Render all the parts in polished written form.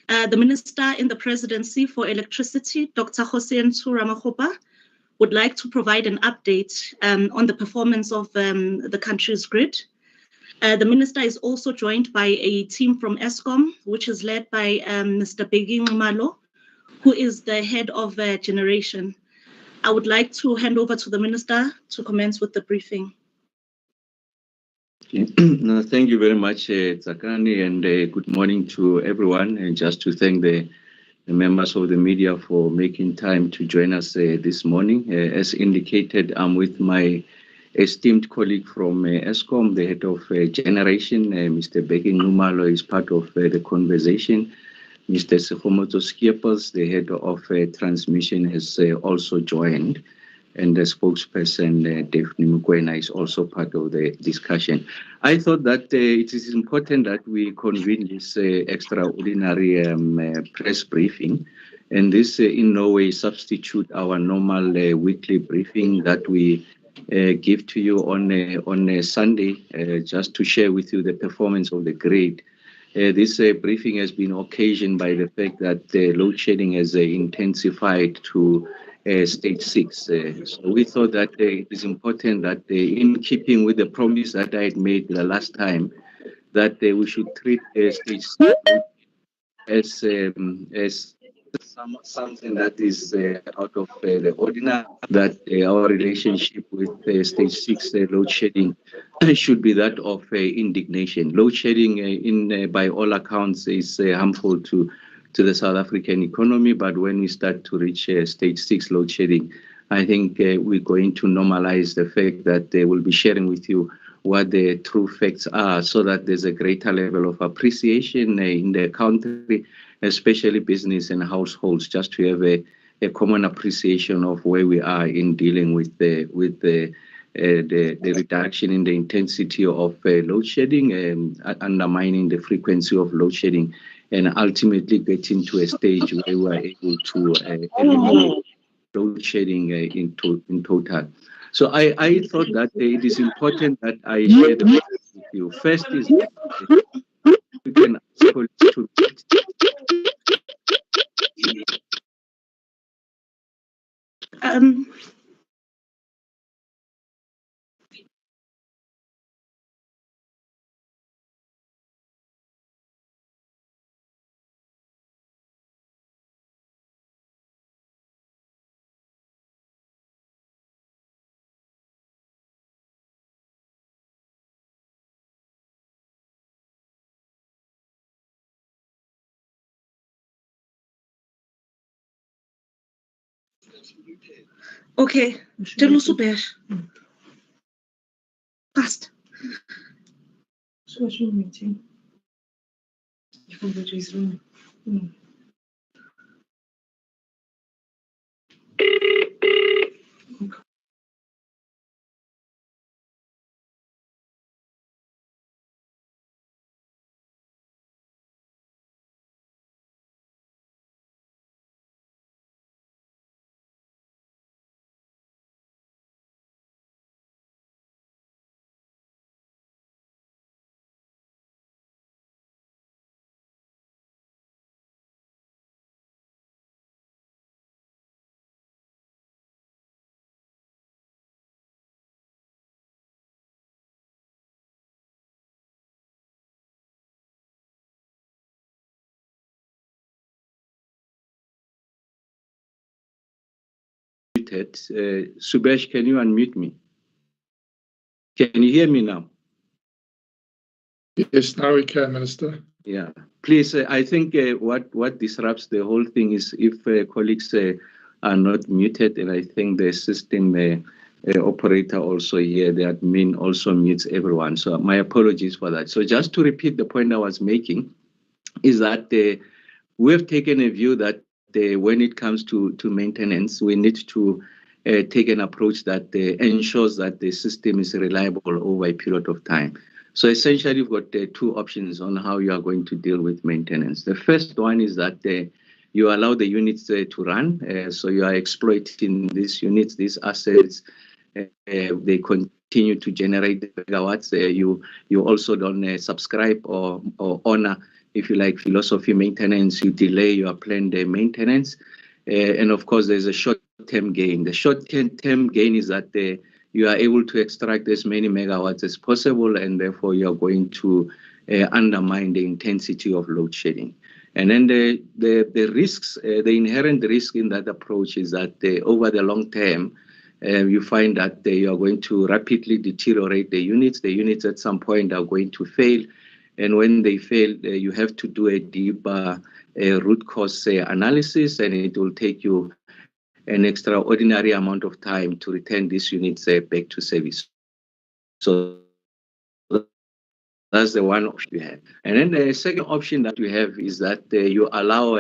The Minister in the Presidency for Electricity, Dr. Kgosientsho Ramokgopa, would like to provide an update on the performance of the country's grid. The Minister is also joined by a team from Eskom, which is led by Mr. Kgosientsho, who is the head of generation. I would like to hand over to the Minister to commence with the briefing. No, thank you very much, Tsakani, and good morning to everyone. And just to thank the members of the media for making time to join us this morning. As indicated, I'm with my esteemed colleague from Eskom, the head of generation, Mr. Kgosientsho is part of the conversation. Mr. Sekgomoto Skiepers, the head of transmission, has also joined. And the spokesperson, Daphne Mukwena, is also part of the discussion. I thought that it is important that we convene this extraordinary press briefing. And this in no way substitute our normal weekly briefing that we give to you on a Sunday, just to share with you the performance of the grid. This briefing has been occasioned by the fact that load shedding has intensified to stage 6. So we thought that it is important that in keeping with the promise that I had made the last time, that we should treat stage 6 as something that is out of the ordinary, that our relationship with stage 6 load shedding should be that of indignation. Load shedding, by all accounts, is harmful to the South African economy, but when we start to reach stage 6 load shedding, I think we're going to normalize the fact that they will be sharing with you what the true facts are, so that there's a greater level of appreciation in the country, especially business and households, just to have a common appreciation of where we are in dealing with the reduction in the intensity of load shedding and undermining the frequency of load shedding, and ultimately getting to a stage where we are able to eliminate load shedding in total. So I thought that it is important that I share the message with you. First is that we can ask colleagues to Okay, fast. Subesh, can you unmute me? Can you hear me now? Yes, now we can, Minister. Yeah, please. I think what disrupts the whole thing is if colleagues are not muted, and I think the system operator also here, the admin also mutes everyone. So my apologies for that. So just to repeat the point I was making, is that we have taken a view that when it comes to maintenance, we need to take an approach that ensures that the system is reliable over a period of time. So essentially, you've got two options on how you are going to deal with maintenance. The first one is that you allow the units to run. So you are exploiting these units, these assets. They continue to generate the megawatts. You also don't subscribe or honor if you like, philosophy maintenance, you delay your planned maintenance. And of course, there's a short-term gain. The short-term gain is that you are able to extract as many megawatts as possible, and therefore you are going to undermine the intensity of load shedding. And then the risks, the inherent risk in that approach is that over the long term, you find that you are going to rapidly deteriorate the units. The units at some point are going to fail. And when they fail, you have to do a deeper root cause analysis, and it will take you an extraordinary amount of time to return these units back to service. So that's the one option you have. And then the second option that you have is that you allow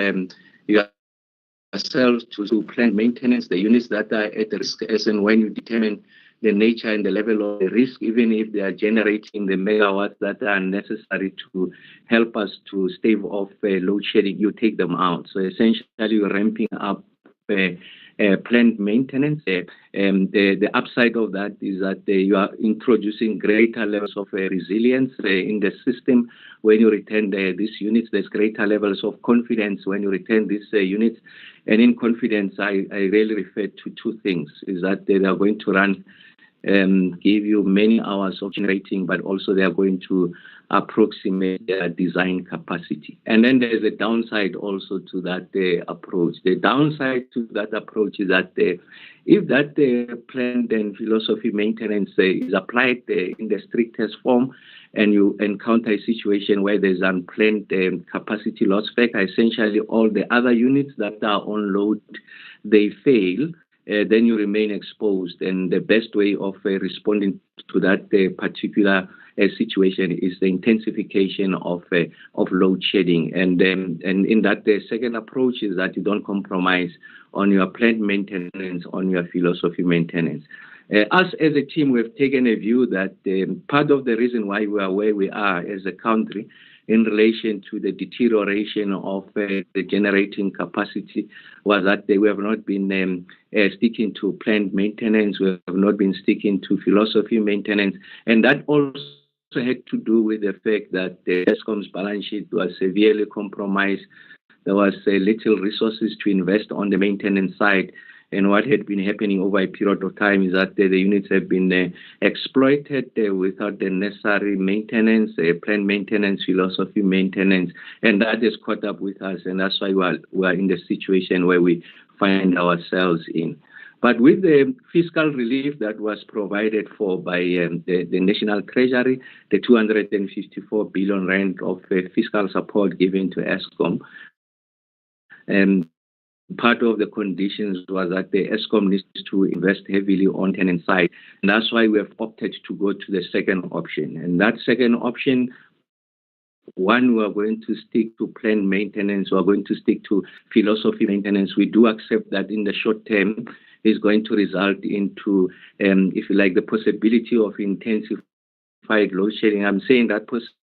yourself to plan maintenance, the units that are at risk, as and when you determine the nature and the level of the risk, even if they are generating the megawatts that are necessary to help us to stave off load shedding, you take them out. So essentially, you're ramping up planned maintenance. The upside of that is that you are introducing greater levels of resilience in the system. When you return these units, there's greater levels of confidence when you return these units. And in confidence, I really refer to two things, is that they are going to run, give you many hours of generating, but also they are going to approximate their design capacity. And then there's a downside also to that approach. The downside to that approach is that if that planned and philosophy maintenance is applied in the strictest form, and you encounter a situation where there's unplanned capacity loss factor, essentially all the other units that are on load, they fail, then you remain exposed. And the best way of responding to that particular situation is the intensification of load shedding. And in that, the second approach is that you don't compromise on your planned maintenance, on your philosophy maintenance. Us as a team, we've taken a view that part of the reason why we are where we are as a country in relation to the deterioration of the generating capacity was that we have not been sticking to planned maintenance. We have not been sticking to philosophy maintenance. And that also had to do with the fact that the Eskom's balance sheet was severely compromised. There was little resources to invest on the maintenance side. And what had been happening over a period of time is that the units have been exploited without the necessary maintenance, planned maintenance, philosophy maintenance, and that has caught up with us. And that's why we are in the situation where we find ourselves in. But with the fiscal relief that was provided for by the National Treasury, the 254 billion rand of fiscal support given to Eskom, part of the conditions was that the Eskom needs to invest heavily on tenant side. And that's why we have opted to go to the second option. And that second option, one, we are going to stick to planned maintenance. We are going to stick to philosophy maintenance. We do accept that in the short term is going to result into, if you like, the possibility of intensified load shedding. I'm saying that possibility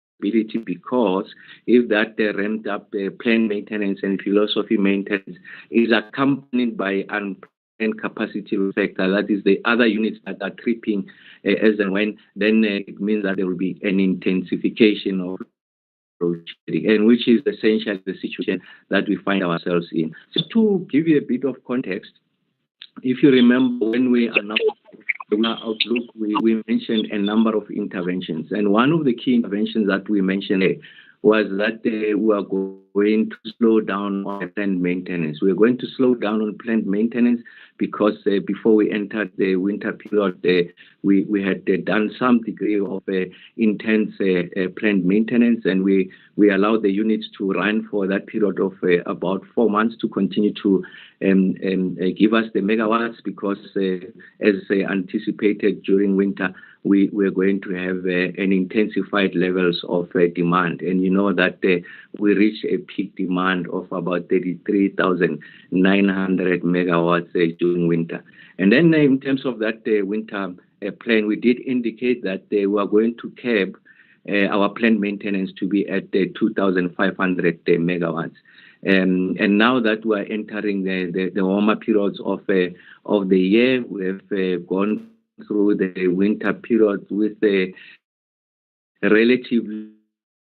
because if that ramped up planned maintenance and philosophy maintenance is accompanied by unplanned capacity factor, that is the other units that are creeping as and when, then it means that there will be an intensification of load shedding, and which is essentially the situation that we find ourselves in. So to give you a bit of context, if you remember when we announced our outlook, we mentioned a number of interventions. And one of the key interventions that we mentioned was that we are going to slow down on planned maintenance. We are going to slow down on planned maintenance because before we entered the winter period, we had done some degree of intense planned maintenance, and we allowed the units to run for that period of about 4 months to continue to give us the megawatts because as anticipated during winter, we're going to have an intensified levels of demand. And you know that we reached a peak demand of about 33,900 megawatts during winter. And then in terms of that winter plan, we did indicate that we are going to cap our planned maintenance to be at 2,500 megawatts. And now that we're entering the warmer periods of the year, we have gone through the winter period with a relatively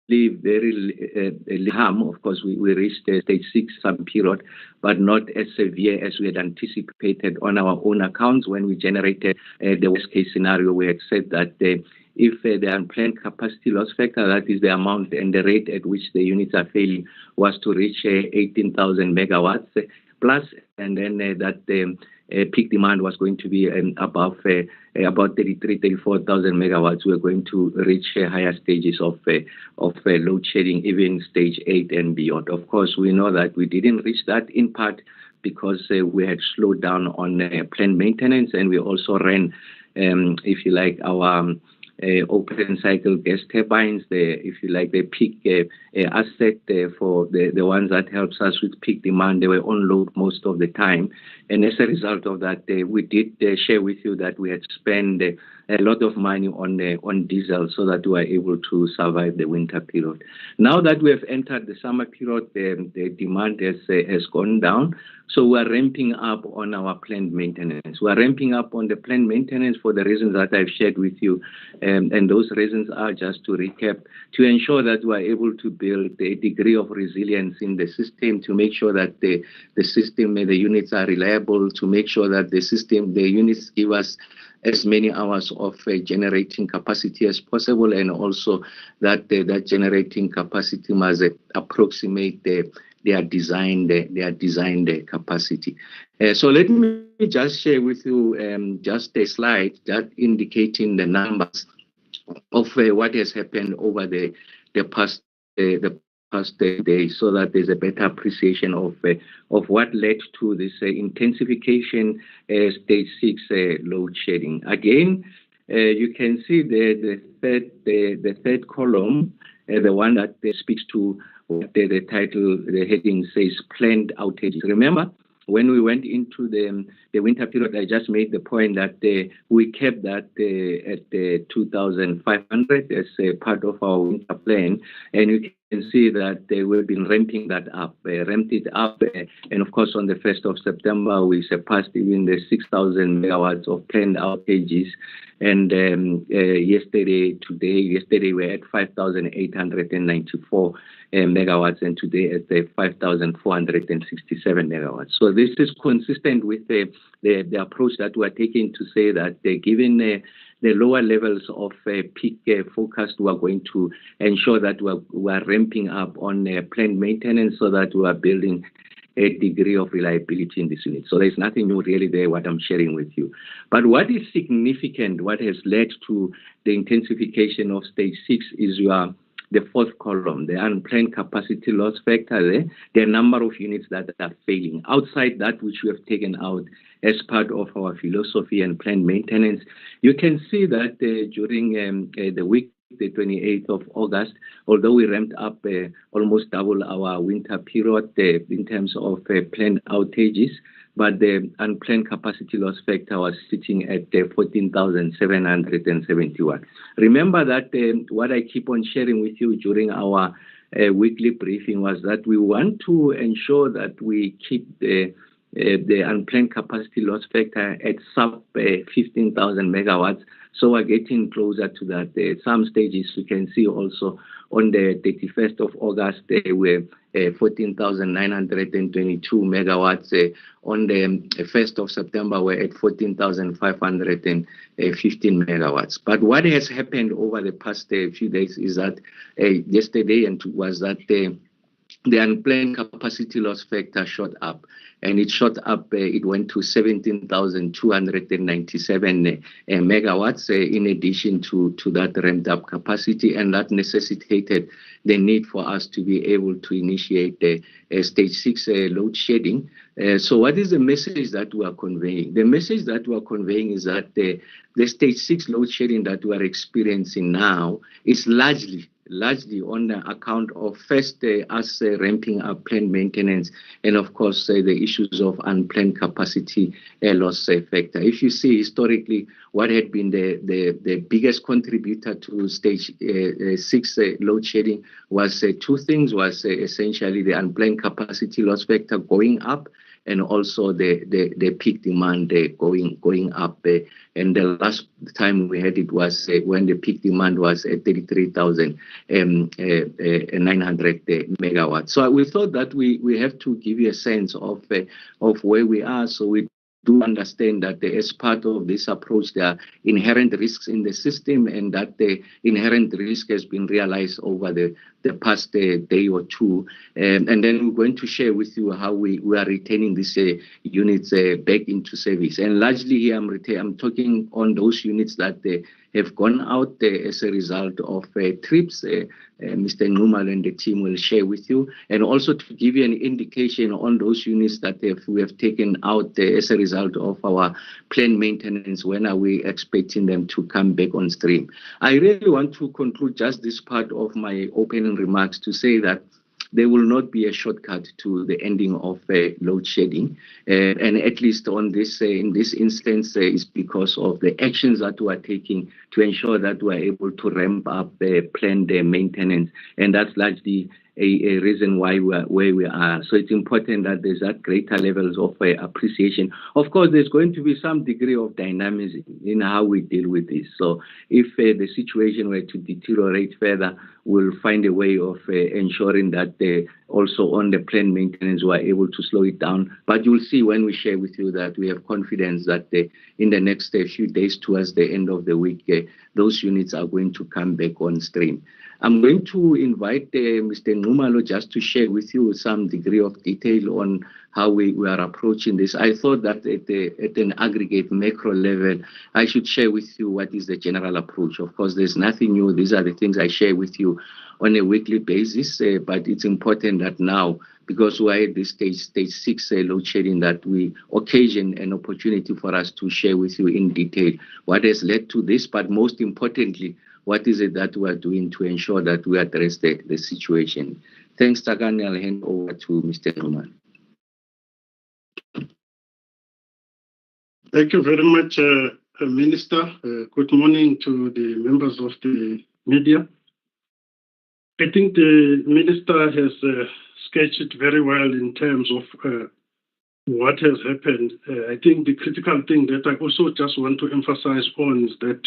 very harm. Of course, we reached stage 6 some period, but not as severe as we had anticipated on our own accounts when we generated the worst case scenario. We had said that if the unplanned capacity loss factor, that is the amount and the rate at which the units are failing, was to reach 18,000 megawatts plus, and then that peak demand was going to be above about 34,000 megawatts. We're going to reach higher stages of load shedding, even stage 8 and beyond. Of course, we know that we didn't reach that in part because we had slowed down on planned maintenance, and we also ran, if you like, our open cycle gas turbines, if you like, the peak asset for the ones that helps us with peak demand. They were on load most of the time, and as a result of that, we did share with you that we had spent a lot of money on diesel so that we were able to survive the winter period. Now that we have entered the summer period, the demand has gone down. So we are ramping up on our planned maintenance. We are ramping up on the planned maintenance for the reasons that I've shared with you. And those reasons are, just to recap, to ensure that we are able to build a degree of resilience in the system, to make sure that the system, the units are reliable, to make sure that the units give us as many hours of generating capacity as possible, and also that that generating capacity must approximate their designed capacity. So let me just share with you just a slide that indicating the numbers of what has happened over the past days, so that there's a better appreciation of what led to this intensification stage 6 load shedding. Again, you can see the third column, the one that speaks to what the title, the heading says, planned outages. Remember, when we went into the winter period, I just made the point that we kept that at 2,500 as a part of our winter plan, and you can see that we've been ramping that up, ramped it up, and of course on the 1st of September we surpassed even the 6,000 megawatts of planned outages, and yesterday we're at 5,894 megawatts, and today at 5,467 megawatts. So this is consistent with the approach that we're taking to say that given the lower levels of peak forecast, we are going to ensure that we are ramping up on planned maintenance so that we are building a degree of reliability in this unit. So there's nothing new really there, what I'm sharing with you. But what is significant, what has led to the intensification of stage 6 is the fourth column, the unplanned capacity loss factor, the number of units that are failing. Outside that which we have taken out as part of our philosophy and planned maintenance, you can see that during the week, the 28th of August, although we ramped up almost double our winter period in terms of planned outages, but the unplanned capacity loss factor was sitting at 14,771. Remember that what I keep on sharing with you during our weekly briefing was that we want to ensure that we keep the unplanned capacity loss factor at sub 15,000 megawatts. So we're getting closer to that. Some stages you can see also on the 31st of August, they were 14,922 megawatts. On the 1st of September, we're at 14,515 megawatts. But what has happened over the past few days is that yesterday was that the unplanned capacity loss factor shot up, and it shot up, it went to 17,297 megawatts in addition to that ramped up capacity, and that necessitated the need for us to be able to initiate stage 6 load shedding. So what is the message that we are conveying? The message that we are conveying is that the stage 6 load shedding that we are experiencing now is largely on the account of first us ramping up planned maintenance, and of course the issues of unplanned capacity loss factor. If you see historically what had been the biggest contributor to stage 6 load shedding was two things, was essentially the unplanned capacity loss factor going up, and also the peak demand going up. And the last time we had it was when the peak demand was at 33,900 megawatts. So we thought that we have to give you a sense of where we are, so we do understand that as part of this approach, there are inherent risks in the system, and that the inherent risk has been realized over the past day or two. And then we're going to share with you how we are retaining these units back into service. And largely here, I'm talking on those units that have gone out as a result of trips. Mr. Nxumalo and the team will share with you, and also to give you an indication on those units that we have taken out as a result of our planned maintenance. When are we expecting them to come back on stream? I really want to conclude just this part of my opening remarks to say that there will not be a shortcut to the ending of load shedding, and at least on this, in this instance, is because of the actions that we are taking to ensure that we are able to ramp up planned maintenance, and that's largely a reason why we are where we are. So it's important that there's that greater levels of appreciation. Of course, there's going to be some degree of dynamism in how we deal with this. So if the situation were to deteriorate further, we'll find a way of ensuring that also on the planned maintenance, we're able to slow it down. But you'll see when we share with you that we have confidence that in the next few days towards the end of the week, those units are going to come back on stream. I'm going to invite Mr. Nxumalo just to share with you some degree of detail on how we are approaching this. I thought that at an aggregate macro level, I should share with you what is the general approach. Of course, there's nothing new. These are the things I share with you on a weekly basis, but it's important that now, because we're at this stage 6 load shedding, that we occasion an opportunity for us to share with you in detail what has led to this, but most importantly, what is it that we are doing to ensure that we address the situation. Thanks, Tsakani. I'll hand over to Mr. Nxumalo. Thank you very much, Minister. Good morning to the members of the media. I think the Minister has sketched it very well in terms of what has happened. I think the critical thing that I also just want to emphasize on is that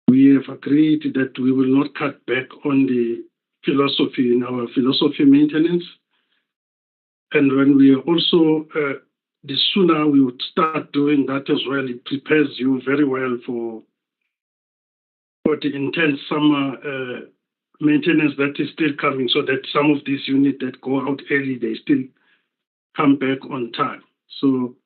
we have agreed that we will not cut back on the philosophy in our philosophy maintenance. And when we also, the sooner we would start doing that as well, it prepares you very well for the intense summer maintenance that is still coming, so that some of these units that go out early, they still come back on time. So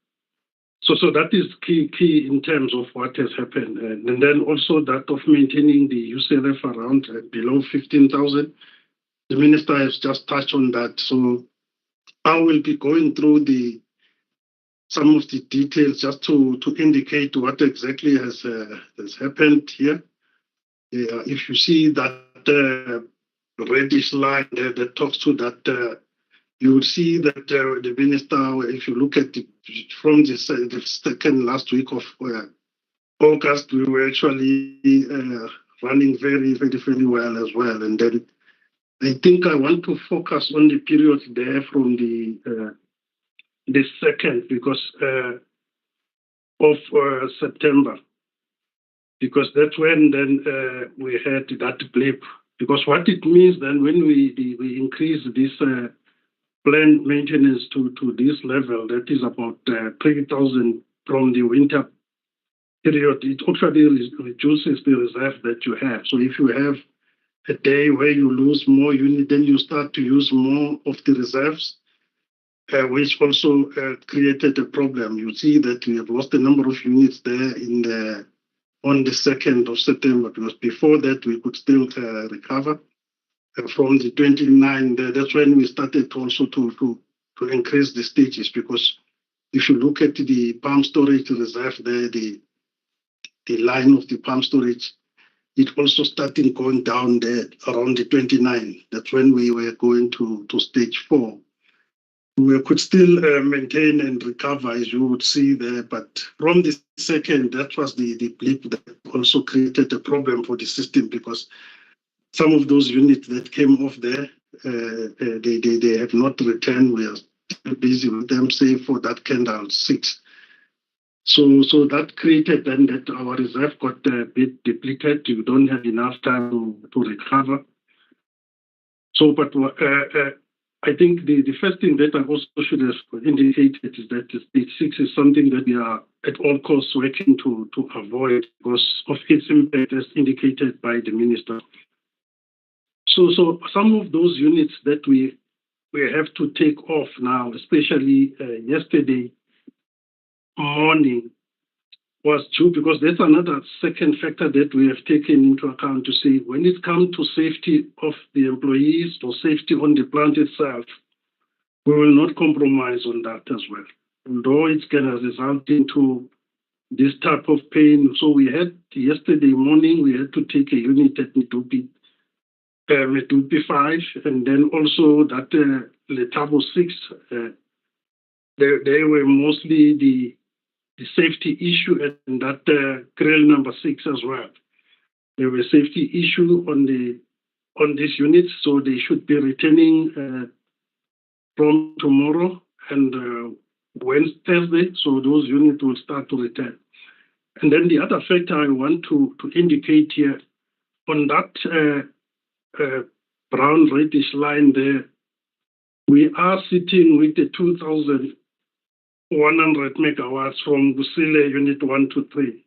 that is key in terms of what has happened. And then also that of maintaining the UCLF around below 15,000. The Minister has just touched on that. So I will be going through some of the details just to indicate what exactly has happened here. If you see that reddish line there that talks to that, you will see that the Minister, if you look at it from the second last week of August, we were actually running very, very, very well as well. And then I think I want to focus on the period there from the second, because of September, because that's when then we had that blip. Because what it means then when we increase this planned maintenance to this level, that is about 3,000 from the winter period, it actually reduces the reserve that you have. So if you have a day where you lose more unit, then you start to use more of the reserves, which also created a problem. You see that we have lost a number of units there on the 2nd of September, because before that we could still recover. From the 29th, that's when we started also to increase the stages, because if you look at the pump storage reserve there, the line of the pump storage, it also started going down there around the 29th. That's when we were going to stage 4. We could still maintain and recover, as you would see there, but from the 2nd, that was the blip that also created a problem for the system, because some of those units that came off there, they have not returned. We are busy with them, say for that Kendall 6. So that created then that our reserve got a bit depleted. You don't have enough time to recover. So, but I think the first thing that I also should have indicated is that stage 6 is something that we are at all costs working to avoid because of its impact as indicated by the minister. So some of those units that we have to take off now, especially yesterday morning, was due because that's another second factor that we have taken into account to say when it comes to safety of the employees or safety on the plant itself, we will not compromise on that as well. Although it's going to result into this type of pain. So we had yesterday morning, we had to take a unit at Medupi 5, and then also that Letabo 6, they were mostly the safety issue and that grill number 6 as well. There were safety issue on these units, so they should be returning from tomorrow and Thursday, so those units will start to return. And then the other factor I want to indicate here, on that brown reddish line there, we are sitting with the 2,100 megawatts from Kusile Unit 1 to 3.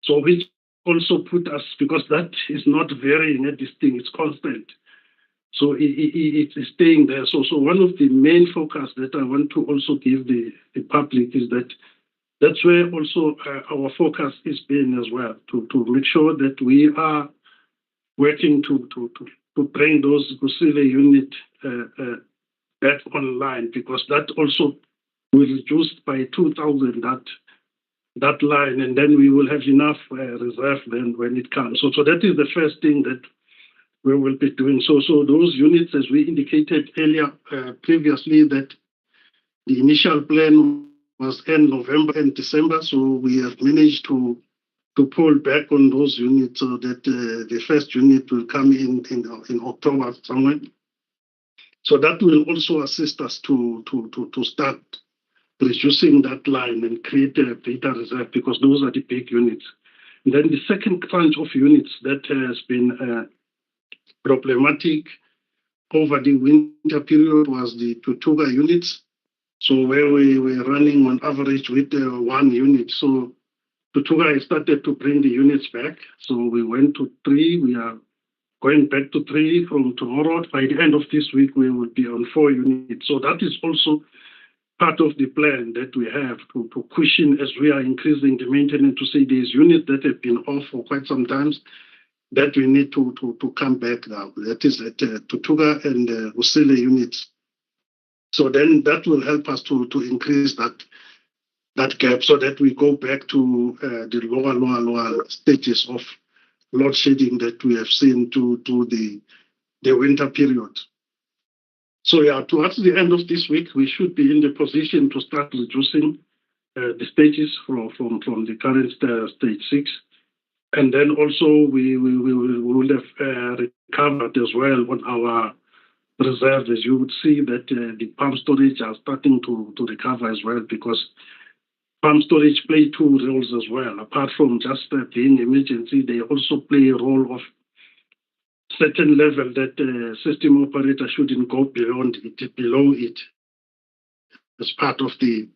So which also put us, because that is not varying at this thing, it's constant. So it is staying there. So one of the main focus that I want to also give the public is that that's where also our focus is being as well, to make sure that we are working to bring those Kusile unit back online, because that also will reduce by 2,000 that line, and then we will have enough reserve then when it comes. So that is the first thing that we will be doing. So those units, as we indicated earlier previously, that the initial plan was end November and December. So we have managed to pull back on those units so that the first unit will come in October somewhere. So that will also assist us to start reducing that line and create a data reserve, because those are the big units. And then the second tranche of units that has been problematic over the winter period was the Tutuga units. So where we were running on average with 1 unit. So Tutuga started to bring the units back. So we went to 3. We are going back to 3 from tomorrow. By the end of this week, we will be on 4 units. So that is also part of the plan that we have to cushion as we are increasing the maintenance, to say these units that have been off for quite some time, that we need to come back now. That is at Tutuga and Kusile units. So then that will help us to increase that gap, so that we go back to the lower stages of load shedding that we have seen to the winter period. So yeah, towards the end of this week, we should be in the position to start reducing the stages from the current stage 6. And then also we will have recovered as well on our reserves. As you would see that the pump storage are starting to recover as well, because pump storage play 2 roles as well. Apart from just being emergency, they also play a role of certain level that the system operator shouldn't go below it as part of the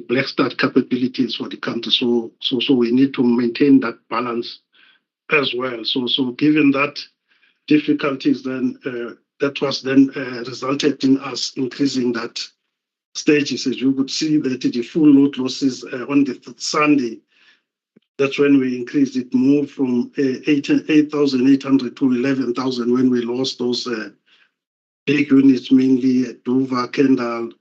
black start capabilities for the country. So we need to maintain that balance as well. So given that difficulties, then that was then resulted in us increasing that stages. As you could see that the full load losses on the Sunday, that's when we increased it, moved from 8,800 to 11,000 when we lost those big units, mainly at Duva, Kendall,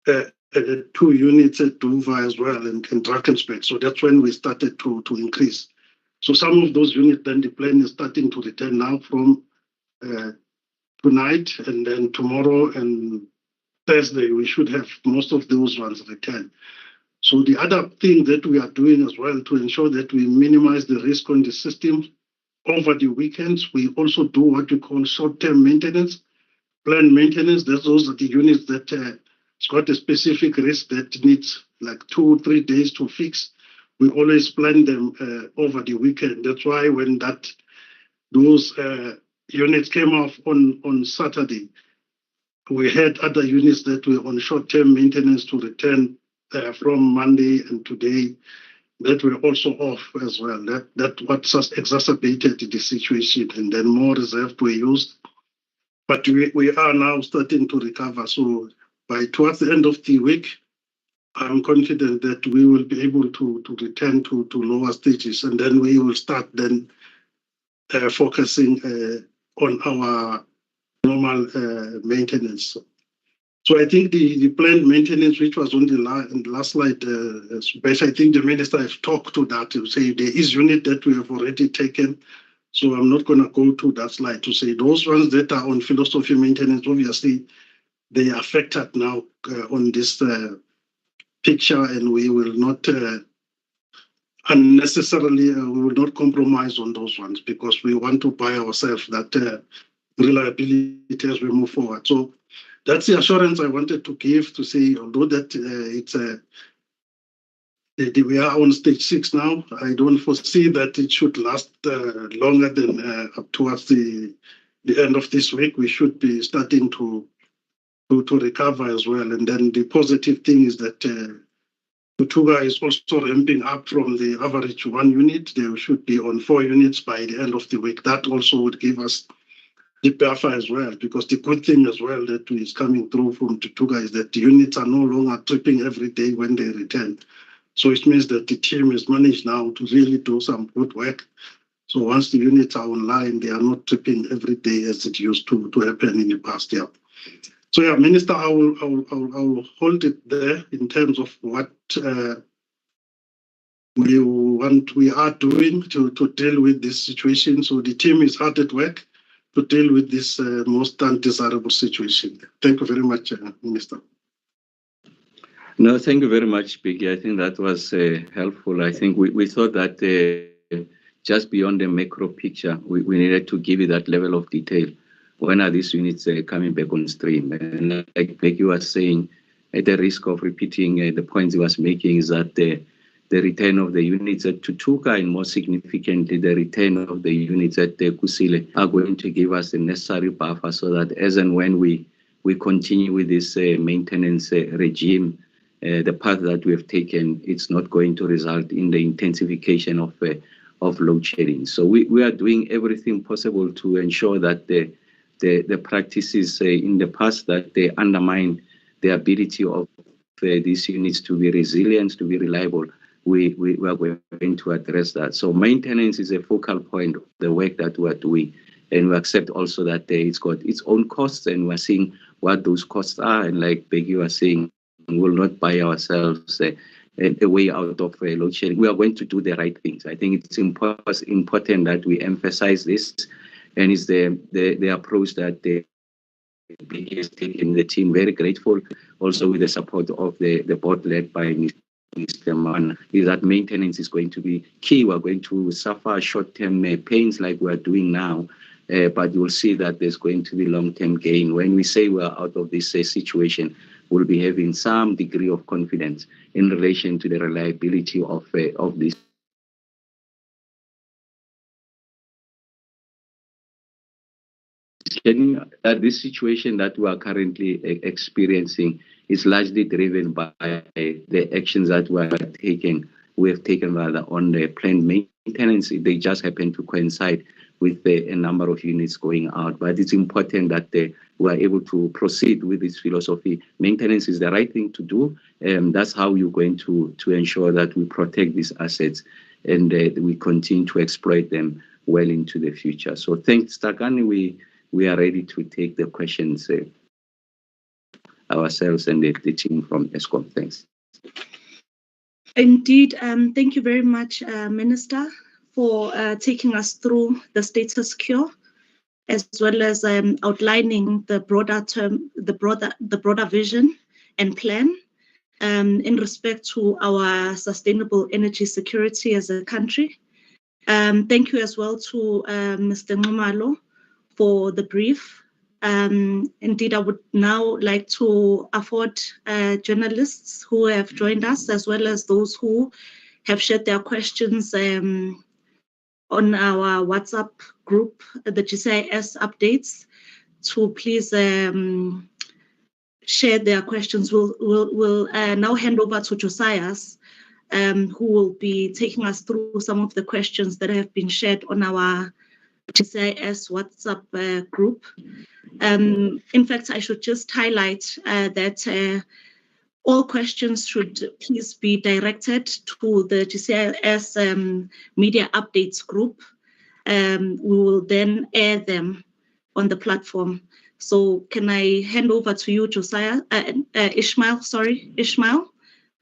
2 units at Duva as well, and Drakensberg. So that's when we started to increase. So some of those units, then the plan is starting to return now from tonight, and then tomorrow and Thursday, we should have most of those ones return. So the other thing that we are doing as well to ensure that we minimize the risk on the system over the weekends, we also do what we call short-term maintenance. planned maintenance. Those are the units that it's got a specific risk that needs like 2 or 3 days to fix. We always plan them over the weekend. That's why when those units came off on Saturday, we had other units that were on short-term maintenance to return from Monday and today that were also off as well. That what exacerbated the situation, and then more reserves were used. But we are now starting to recover. So towards the end of the week, I'm confident that we will be able to return to lower stages, and then we will start then focusing on our normal maintenance. So I think the planned maintenance, which was on the last slide, I think the minister has talked to that to say there is unit that we have already taken. So I'm not going to go to that slide to say those ones that are on philosophy maintenance, obviously they are affected now on this picture, and we will not unnecessarily, we will not compromise on those ones because we want to buy ourselves that reliability as we move forward. So that's the assurance I wanted to give to say, although that we are on stage 6 now, I don't foresee that it should last longer than up towards the end of this week. We should be starting to recover as well. And then the positive thing is that Tutuga is also ramping up from the average 1 unit. They should be on 4 units by the end of the week. That also would give us the buffer as well, because the good thing as well that is coming through from Tutuga is that the units are no longer tripping every day when they return. So it means that the team has managed now to really do some good work. So once the units are online, they are not tripping every day as it used to happen in the past year. So yeah, Minister, I will hold it there in terms of what we are doing to deal with this situation. So the team is hard at work to deal with this most undesirable situation. Thank you very much, Minister. No, thank you very much, Biggie. I think that was helpful. I think we thought that just beyond the macro picture, we needed to give you that level of detail. When are these units coming back on stream? And like Biggie was saying, at the risk of repeating the points he was making, is that the return of the units at Tutuga, and more significantly, the return of the units at Kusile, are going to give us the necessary buffer so that as and when we continue with this maintenance regime, the path that we have taken, it's not going to result in the intensification of load shedding. So we are doing everything possible to ensure that the practices in the past that they undermine the ability of these units to be resilient, to be reliable, we are going to address that. So maintenance is a focal point of the work that we are doing. And we accept also that it's got its own costs, and we're seeing what those costs are. And like Peggy was saying, we will not buy ourselves a way out of load shedding. We are going to do the right things. I think it's important that we emphasize this, and it's the approach that Peggy has taken. The team very grateful, also with the support of the board led by Mr. Mann, is that maintenance is going to be key. We're going to suffer short-term pains like we're doing now, but you'll see that there's going to be long-term gain. When we say we're out of this situation, we'll be having some degree of confidence in relation to the reliability of this. This situation that we are currently experiencing is largely driven by the actions that we have taken rather on the planned maintenance. They just happen to coincide with a number of units going out. But it's important that we are able to proceed with this philosophy. Maintenance is the right thing to do. That's how you're going to ensure that we protect these assets and we continue to exploit them well into the future. So thanks, Takani. We are ready to take the questions ourselves and the team from ESCOM. Thanks. Indeed. Thank you very much, Minister, for taking us through the status quo, as well as outlining the broader vision and plan in respect to our sustainable energy security as a country. Thank you as well to Mr. Nxumalo for the brief Indeed, I would now like to afford journalists who have joined us, as well as those who have shared their questions on our WhatsApp group, the GCIS updates, to please share their questions. We'll now hand over to Josias, who will be taking us through some of the questions that have been shared on our GCIS WhatsApp group. In fact, I should just highlight that all questions should please be directed to the GCIS Media Updates group. We will then air them on the platform. So can I hand over to you, Ishmael,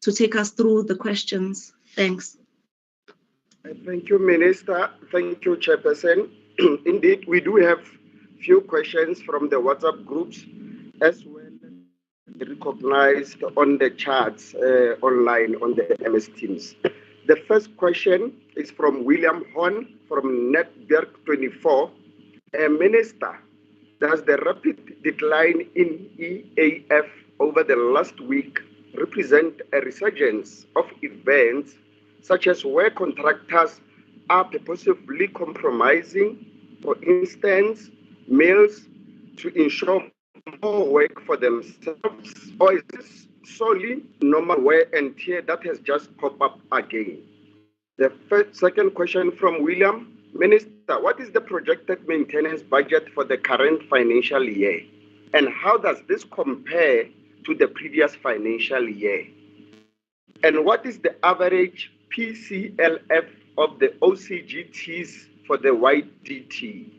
to take us through the questions. Thanks. Thank you, Minister. Thank you, Chairperson. Indeed, we do have few questions from the WhatsApp groups as well as recognized on the charts online on the MS Teams. The first question is from William Horn from Network 24. Minister, does the rapid decline in EAF over the last week represent a resurgence of events such as where contractors are purposefully compromising, for instance, meals to ensure more work for themselves, or is this solely normal wear and tear that has just popped up again? The second question from William. Minister, what is the projected maintenance budget for the current financial year? And how does this compare to the previous financial year? And what is the average PCLF of the OCGTs for the YDT?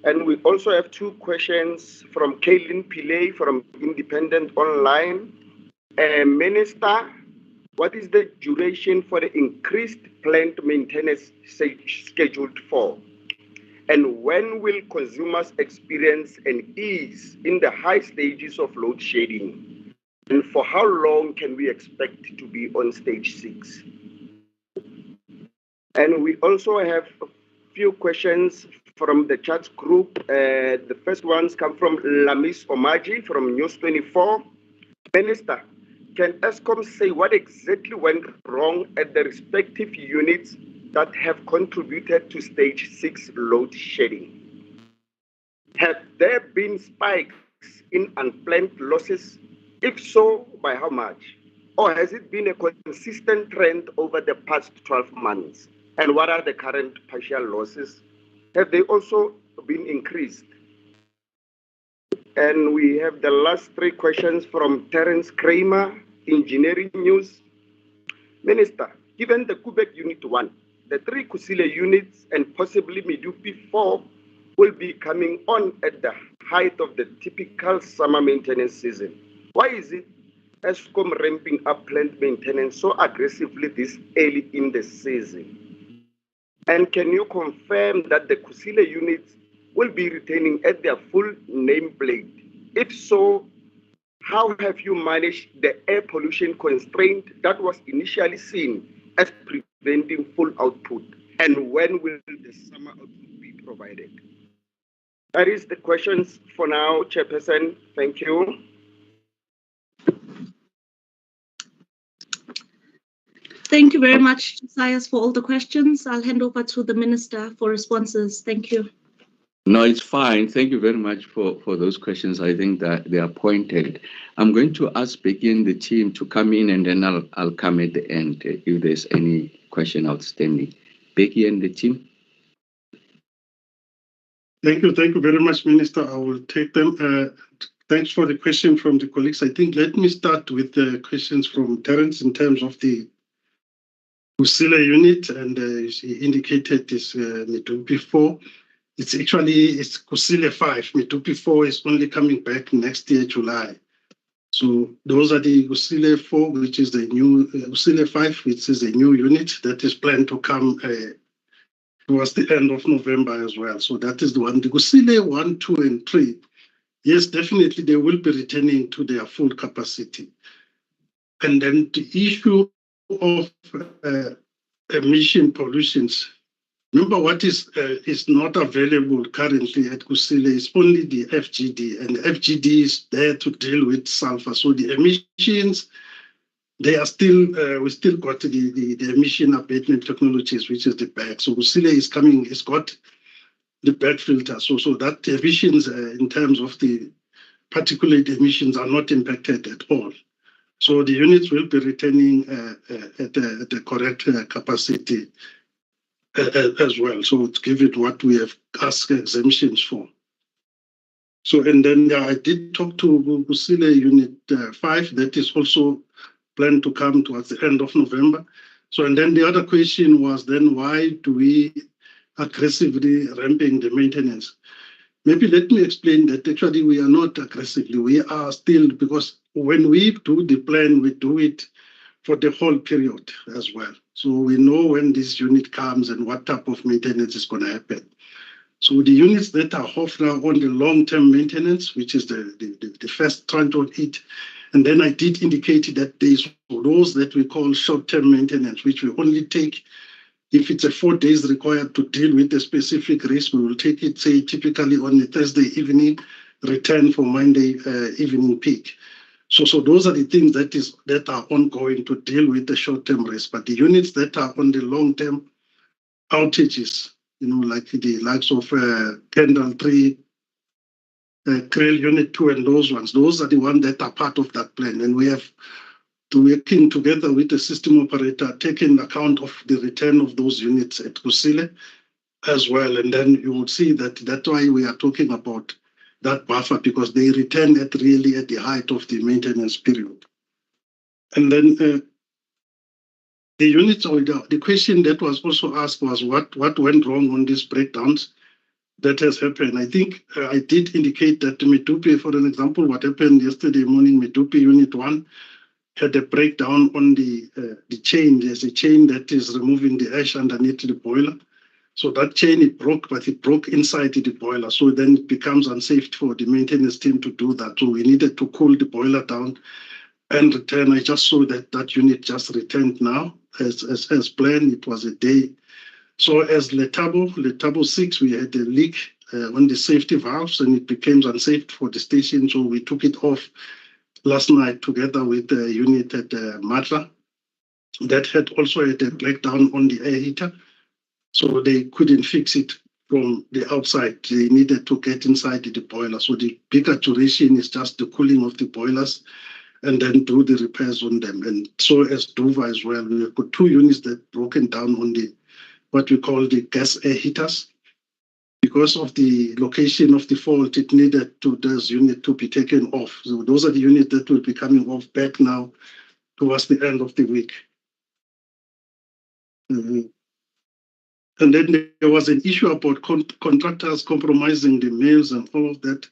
And we also have two questions from Kaylin Pillay from Independent Online. Minister, what is the duration for the increased plant maintenance scheduled for? And when will consumers experience an ease in the high stages of load shedding? And for how long can we expect to be on stage 6? And we also have a few questions from the chat group. The first ones come from Lamis Omaji from News 24. Minister, can Eskom say what exactly went wrong at the respective units that have contributed to stage 6 load shedding? Have there been spikes in unplanned losses? If so, by how much? Or has it been a consistent trend over the past 12 months? And what are the current partial losses? Have they also been increased? And we have the last three questions from Terence Kramer, Engineering News. Minister, given the Quebec Unit 1, the 3 Kusile units and possibly Medupi 4 will be coming on at the height of the typical summer maintenance season. Why is it Eskom ramping up plant maintenance so aggressively this early in the season? And can you confirm that the Kusile units will be retaining at their full nameplate? If so, how have you managed the air pollution constraint that was initially seen as preventing full output? And when will the summer output be provided? That is the questions for now, Chairperson. Thank you. Thank you very much, Josias, for all the questions. I'll hand over to the Minister for responses. Thank you. No, it's fine. Thank you very much for those questions. I think that they are pointed. I'm going to ask Becky and the team to come in, and then I'll come at the end if there's any question outstanding. Becky and the team. Thank you very much, Minister. I will take them. Thanks for the question from the colleagues. I think let me start with the questions from Terence in terms of the Kusile unit, and he indicated this Medupi 4. It's Kusile 5. Medupi 4 is only coming back next year, July. So those are the Kusile 4, which is the new Kusile 5, which is a new unit that is planned to come towards the end of November as well. So that is the one. The Kusile 1, 2, and 3, yes, definitely they will be returning to their full capacity. And then the issue of emission pollutions, Remember, what is not available currently at Kusile is only the FGD, and the FGD is there to deal with sulfur. So the emissions, they are still, we still got the emission abatement technologies, which is the bag. So Kusile is coming, it's got the bag filter. So that emissions in terms of the particulate emissions are not impacted at all. So the units will be returning at the correct capacity as well. So to give it what we have asked exemptions for. So, and then I did talk to Kusile Unit 5, that is also planned to come towards the end of November. So, and then the other question was then why do we aggressively ramping the maintenance? Maybe let me explain that actually we are not aggressively, we are still, because when we do the plan, we do it for the whole period as well. So we know when this unit comes and what type of maintenance is going to happen. So the units that are off now on the long-term maintenance, which is the first tranche of it, and then I did indicate that there's those that we call short-term maintenance, which we only take if it's a 4 days required to deal with a specific risk. We will take it, say, typically on a Thursday evening, return for Monday evening peak. So those are the things that are ongoing to deal with the short-term risk. But the units that are on the long-term outages, like the likes of Kendall 3, Krill Unit 2, and those ones, those are the ones that are part of that plan. And we have to working together with the system operator, taking account of the return of those units at Kusile as well. And then you will see that's why we are talking about that buffer, because they return at the height of the maintenance period. And then the units, or the question that was also asked was what went wrong on these breakdowns that has happened. I think I did indicate that Medupi, for an example, what happened yesterday morning, Medupi Unit 1 had a breakdown on the chain. There's a chain that is removing the ash underneath the boiler. So that chain, it broke, but it broke inside the boiler. So then it becomes unsafe for the maintenance team to do that. So we needed to cool the boiler down and return. I just saw that unit just returned now as planned. It was a day. So as Letabo 6, we had a leak on the safety valves, and it became unsafe for the station. So we took it off last night together with the unit at Matla. That had also had a breakdown on the air heater. So they couldn't fix it from the outside. They needed to get inside the boiler. So the bigger duration is just the cooling of the boilers and then do the repairs on them. And so as Duva as well, we've got 2 units that broken down on the what we call the gas air heaters. Because of the location of the fault, it needed this unit to be taken off. So those are the units that will be coming off back now towards the end of the week. And then there was an issue about contractors compromising the mills and all of that.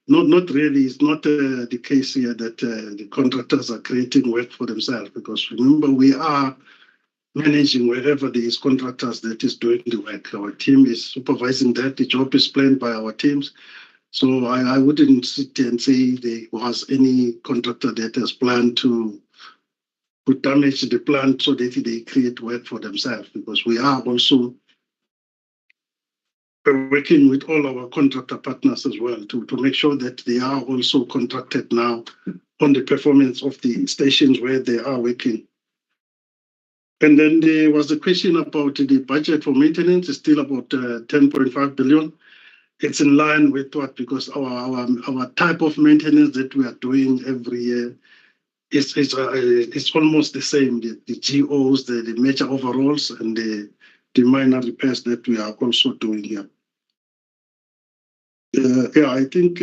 Not really. It's not the case here that the contractors are creating work for themselves, because remember, we are managing wherever there is contractors that is doing the work. Our team is supervising that. The job is planned by our teams. So I wouldn't sit and say there was any contractor that has planned to damage the plant so that they create work for themselves, because we are also working with all our contractor partners as well to make sure that they are also contracted now on the performance of the stations where they are working. And then there was a question about the budget for maintenance. It's still about 10.5 billion. It's in line with what, because our type of maintenance that we are doing every year it's almost the same. The GOs, the major overhauls, and the minor repairs that we are also doing here. I think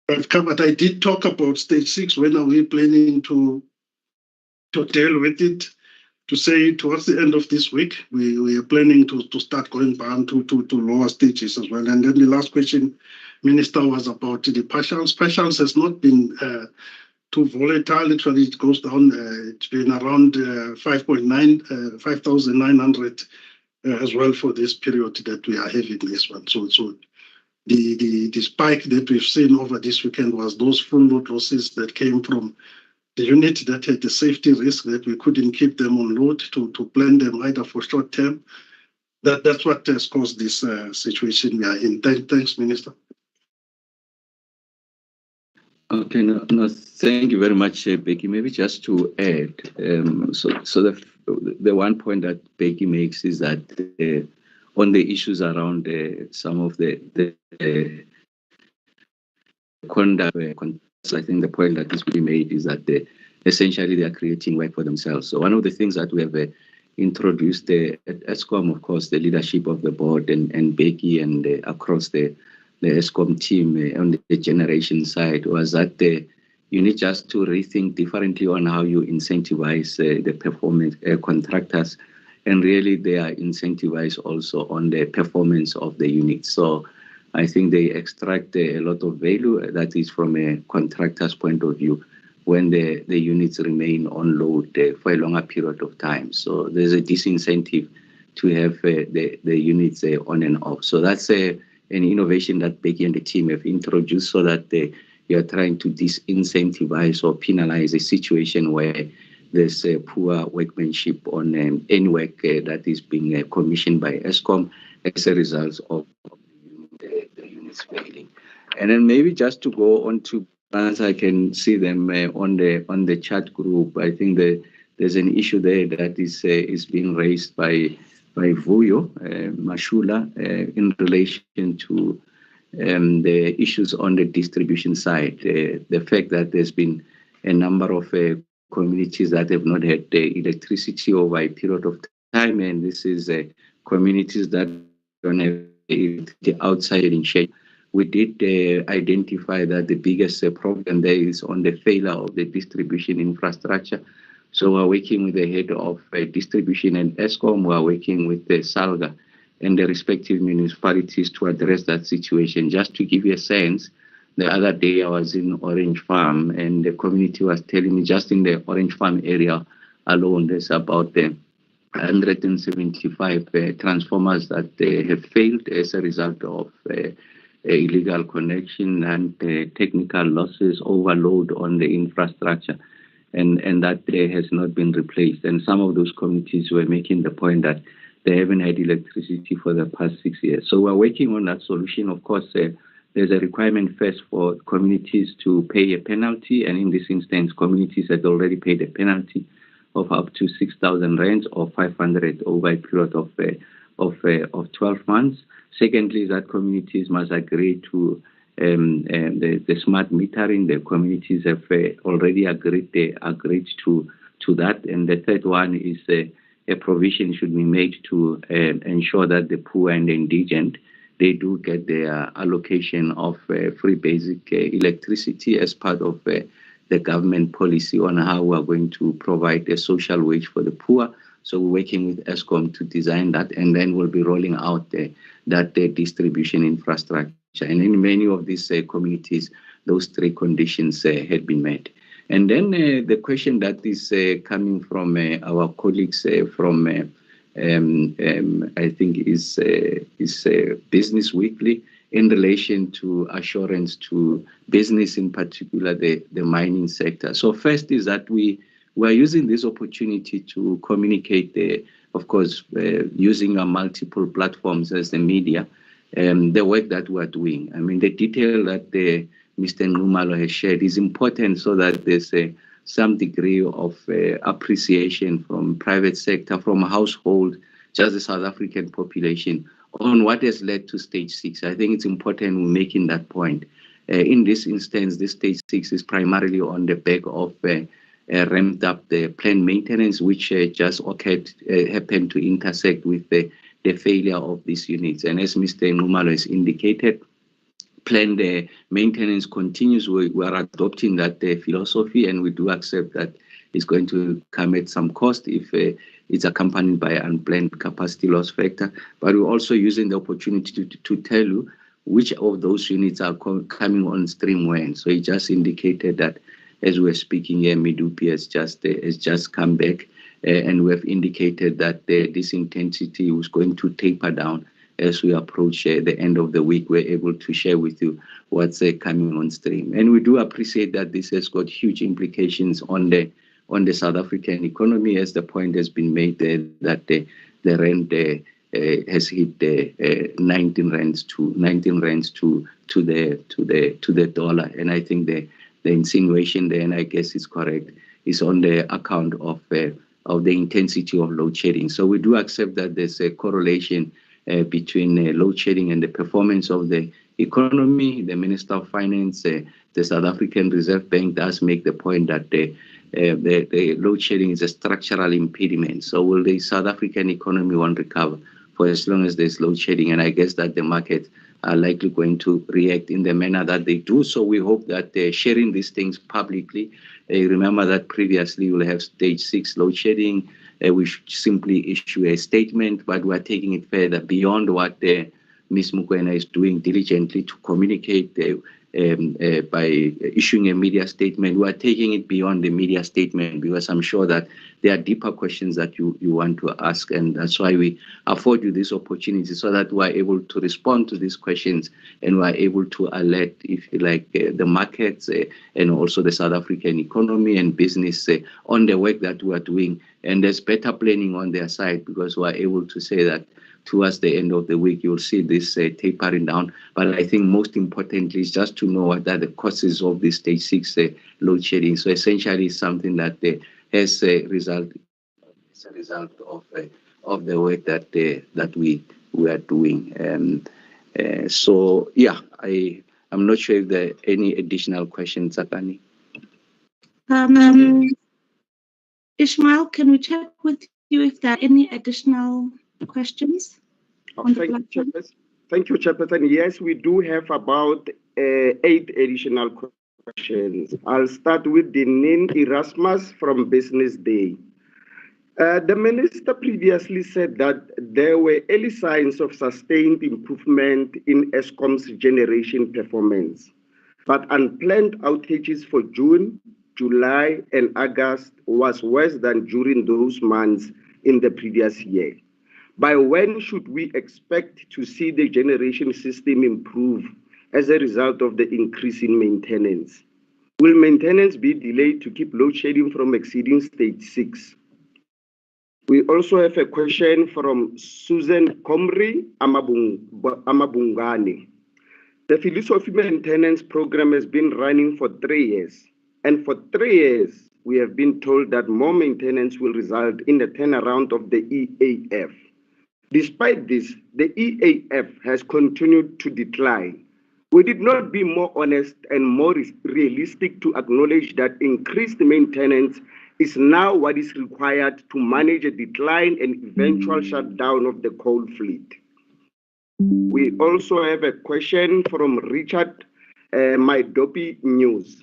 I've covered. I did talk about stage 6. When are we planning to deal with it? To say towards the end of this week, we are planning to start going down to lower stages as well. And then the last question, Minister, was about the partials. Partials has not been too volatile. Actually, it goes down. It's been around 5,900 as well for this period that we are having this one. So the spike that we've seen over this weekend was those full load losses that came from unit that had a safety risk that we couldn't keep them on load to plan them either for short term. That's what has caused this situation we are in. Thanks, Minister. Okay, no, thank you very much, Becky. Maybe just to add, so the one point that Becky makes is that on the issues around some of the conduct, I think the point that is being made is that essentially they are creating work for themselves. So one of the things that we have introduced at ESCOM, of course, the leadership of the board and Becky and across the ESCOM team on the generation side was that you need just to rethink differently on how you incentivize the performance contractors, and really they are incentivized also on the performance of the units. So I think they extract a lot of value that is from a contractor's point of view when the units remain on load for a longer period of time. So there's a disincentive to have the units on and off. So that's an innovation that Becky and the team have introduced so that you are trying to disincentivize or penalize a situation where there's poor workmanship on any work that is being commissioned by ESCOM as a result of the units failing. And then maybe just to go on to, as I can see them on the chat group, I think there's an issue there that is being raised by Vuyo Mashula in relation to the issues on the distribution side. The fact that there's been a number of communities that have not had electricity over a period of time, and this is communities that don't have the outside in shape. We did identify that the biggest problem there is on the failure of the distribution infrastructure. So we're working with the head of distribution and ESCOM. We're working with the SALGA and the respective municipalities to address that situation. Just to give you a sense, the other day I was in Orange Farm and the community was telling me just in the Orange Farm area alone, there's about 175 transformers that have failed as a result of illegal connection and technical losses, overload on the infrastructure, and that has not been replaced. And some of those communities were making the point that they haven't had electricity for the past 6 years. So we're working on that solution. Of course, there's a requirement first for communities to pay a penalty, and in this instance, communities had already paid a penalty of up to 6,000 rands or 500 over a period of 12 months. Secondly, that communities must agree to the smart metering. The communities have already agreed to that. And the third one is a provision should be made to ensure that the poor and the indigent, they do get their allocation of free basic electricity as part of the government policy on how we are going to provide a social wage for the poor. So we're working with ESCOM to design that, and then we'll be rolling out that distribution infrastructure. And in many of these communities, those three conditions had been met. And then the question that is coming from our colleagues from, I think, is Business Weekly in relation to assurance to business, in particular the mining sector. So first is that we are using this opportunity to communicate, of course, using our multiple platforms as the media, the work that we're doing. I mean, the detail that Mr. Nxumalo has shared is important so that there's some degree of appreciation from private sector, from household, just the South African population, on what has led to stage 6. I think it's important we're making that point. In this instance, this stage 6 is primarily on the back of ramped up the planned maintenance, which just happened to intersect with the failure of these units. And as Mr. Nxumalo has indicated, planned maintenance continues. We are adopting that philosophy, and we do accept that it's going to come at some cost if it's accompanied by unplanned capacity loss factor. But we're also using the opportunity to tell you which of those units are coming on stream when. So he just indicated that as we're speaking here, Medupi has just come back, and we have indicated that this intensity was going to taper down as we approach the end of the week, we're able to share with you what's coming on stream. And we do appreciate that this has got huge implications on the South African economy, as the point has been made that the rand has hit 19 rands to the dollar. And I think the insinuation there, and I guess it's correct, is on the account of the intensity of load shedding. So we do accept that there's a correlation between load shedding and the performance of the economy. The Minister of Finance, the South African Reserve Bank, does make the point that the load shedding is a structural impediment. So will the South African economy won't recover for as long as there's load shedding? And I guess that the market are likely going to react in the manner that they do. So we hope that sharing these things publicly, remember that previously we'll have stage 6 load shedding. We should simply issue a statement, but we're taking it further beyond what Ms. Mokoena is doing diligently to communicate by issuing a media statement. We are taking it beyond the media statement, because I'm sure that there are deeper questions that you want to ask, and that's why we afford you this opportunity, so that we are able to respond to these questions, and we are able to alert, if you like, the markets and also the South African economy and business on the work that we are doing. And there's better planning on their side, because we are able to say that towards the end of the week, you'll see this tapering down. But I think most importantly is just to know what are the causes of this stage 6 load shedding. So essentially, it's something that has a result of the work that we are doing. So yeah, I'm not sure if there are any additional questions, Tsakani. Ishmael, can we check with you if there are any additional questions? Thank you, Chairperson. Yes, we do have about 8 additional questions. I'll start with the Nin Erasmus from Business Day. The Minister previously said that there were early signs of sustained improvement in Eskom's generation performance, but unplanned outages for June, July, and August was worse than during those months in the previous year. By when should we expect to see the generation system improve as a result of the increase in maintenance? Will maintenance be delayed to keep load shedding from exceeding stage 6? We also have a question from Susan Comrie Amabungane. The philosophy maintenance program has been running for 3 years. And for 3 years, we have been told that more maintenance will result in the turnaround of the EAF. Despite this, the EAF has continued to decline. Would it not be more honest and more realistic to acknowledge that increased maintenance is now what is required to manage a decline and eventual shutdown of the coal fleet? We also have a question from Richard Maidopi News.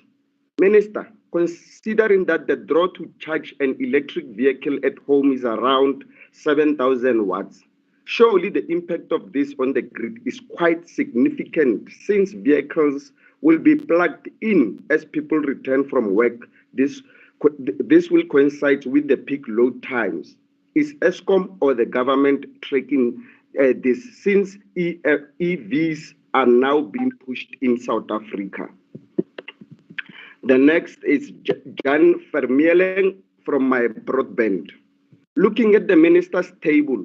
Minister, considering that the draw to charge an electric vehicle at home is around 7,000 watts, surely the impact of this on the grid is quite significant, since vehicles will be plugged in as people return from work. This will coincide with the peak load times. Is Eskom or the government tracking this, since EVs are now being pushed in South Africa? The next is Jan Vermeulen from My Broadband. Looking at the minister's table,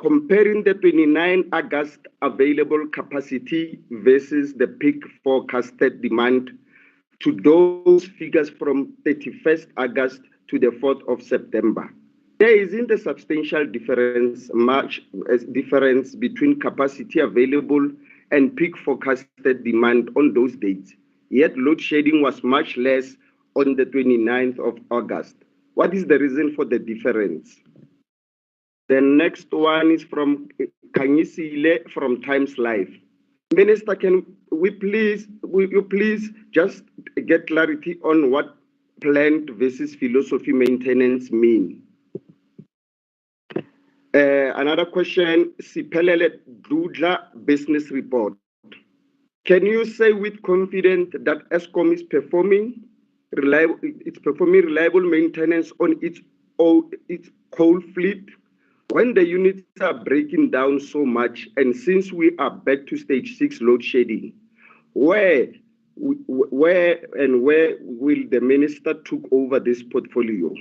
comparing the 29 August available capacity versus the peak forecasted demand to those figures from 31st August to the 4th of September, there isn't a substantial difference between capacity available and peak forecasted demand on those dates. Yet load shedding was much less on the 29th of August. What is the reason for the difference? The next one is from Kgosientsho from Times Live. Minister, will you please just get clarity on what planned versus philosophy maintenance mean? Another question, Siphelele Dudla Business Report. Can you say with confidence that Eskom is performing reliable maintenance on its coal fleet? when the units are breaking down so much, and since we are back to stage 6 load shedding, where will the minister took over this portfolio?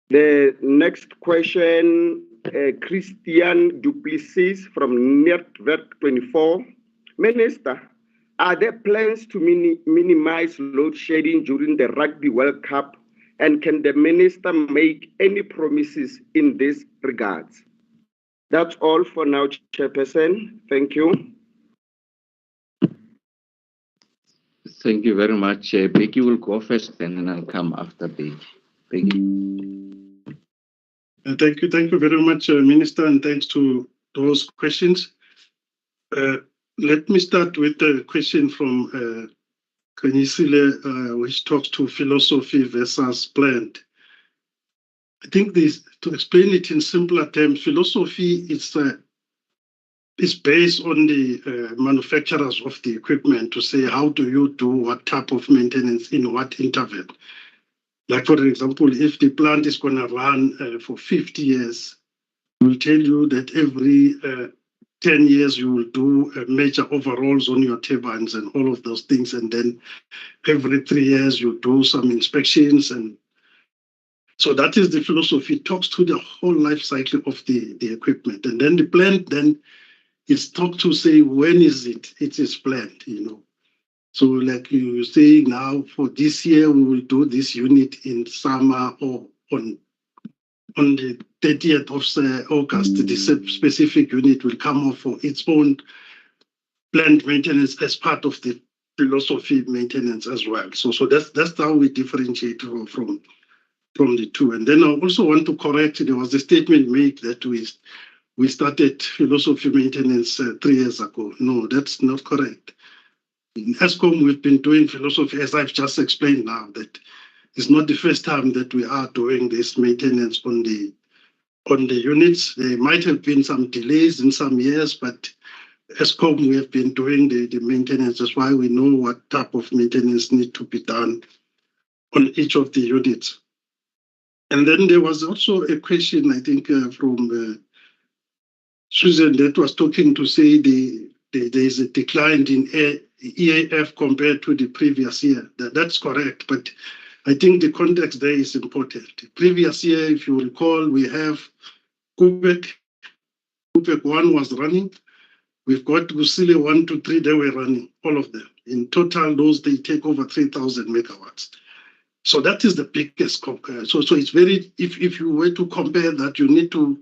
The next question, Christian Duplessis from Netwerk 24. Minister, are there plans to minimize load shedding during the Rugby World Cup? And can the minister make any promises in this regards? That's all for now, Chairperson. Thank you. Thank you very much. Becky will go first, and then I'll come after Becky. Becky. Thank you very much, Minister, and thanks to those questions. Let me start with the question from Kgosientsho, which talks to philosophy versus planned. I think this, to explain it in simpler terms, philosophy is based on the manufacturers of the equipment to say, how do you do what type of maintenance in what interval? Like, for example, if the plant is going to run for 50 years, we'll tell you that every 10 years you will do major overhauls on your turbines and all of those things. And then every 3 years you do some inspections. And so that is the philosophy. It talks to the whole life cycle of the equipment. And then the plant then is talked to say, when is it? It is planned, you know. So like you say now, for this year, we will do this unit in summer or on the 30th of August, the specific unit will come off for its own planned maintenance as part of the philosophy maintenance as well. So that's how we differentiate from the two. And then I also want to correct, there was a statement made that we started philosophy maintenance 3 years ago. No, that's not correct. In ESCOM, we've been doing philosophy, as I've just explained now, that it's not the first time that we are doing this maintenance on the units. There might have been some delays in some years, but ESCOM, we have been doing the maintenance. That's why we know what type of maintenance need to be done on each of the units. And then there was also a question, I think, from Susan that was talking to say there is a decline in EAF compared to the previous year. That's correct, but I think the context there is important. The previous year, if you recall, we have Kubek 1 was running. We've got Kusile 1 to 3, they were running, all of them. In total, they take over 3,000 megawatts. So that is the biggest. So it's very, if you were to compare that, you need to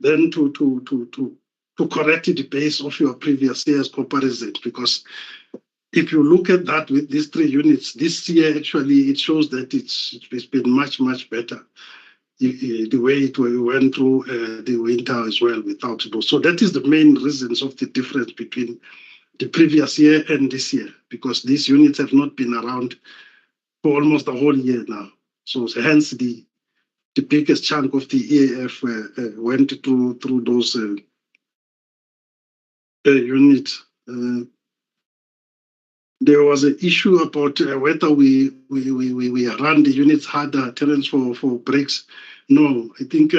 then to correct the base of your previous year's comparison, because if you look at that with these 3 units, this year actually it shows that it's been much better. The way it went through the winter as well without those. So that is the main reasons of the difference between the previous year and this year, because these units have not been around for almost a whole year now. So hence the biggest chunk of the EAF went through those units. There was an issue about whether we run the units harder, Terence, for breaks. No, I think